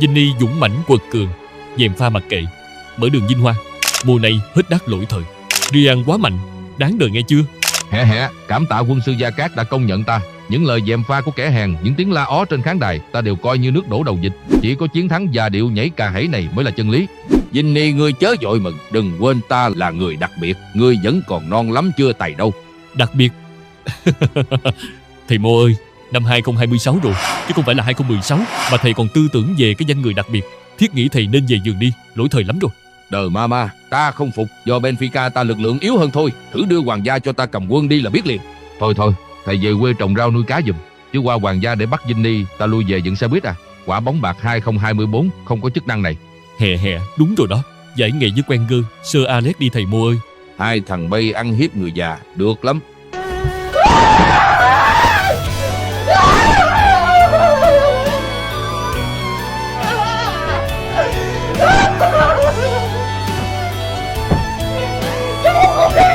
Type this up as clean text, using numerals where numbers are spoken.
Ginny dũng mãnh quật cường, dèm pha mặc kệ, mở đường vinh hoa. Mùa này hết đắt lỗi thời. Ryan quá mạnh, đáng đời nghe chưa? Hẹ, cảm tạ quân sư Gia Cát đã công nhận ta. Những lời dèm pha của kẻ hèn, những tiếng la ó trên khán đài, ta đều coi như nước đổ đầu vịt. Chỉ có chiến thắng già điệu nhảy cà hẩy này mới là chân lý. Ginny, ngươi chớ vội mừng, đừng quên ta là người đặc biệt. Ngươi vẫn còn non lắm chưa tày đâu. Đặc biệt? Thầy Mo ơi, năm 2026 rồi, chứ không phải là 2016, mà thầy còn tư tưởng về cái danh người đặc biệt. Thiết nghĩ thầy nên về giường đi, lỗi thời lắm rồi. Đờ ma, ta không phục. Do Benfica ta lực lượng yếu hơn thôi. Thử đưa hoàng gia cho ta cầm quân đi là biết liền. Thôi, thầy về quê trồng rau nuôi cá giùm. Chứ qua hoàng gia để bắt Ginny, ta lui về dựng xe buýt à. Quả bóng bạc 2024 không có chức năng này. Hè, đúng rồi đó. Giải nghệ với Wenger, Sir Alex đi thầy Mo ơi. Hai thằng bay ăn hiếp người già, được lắm. Không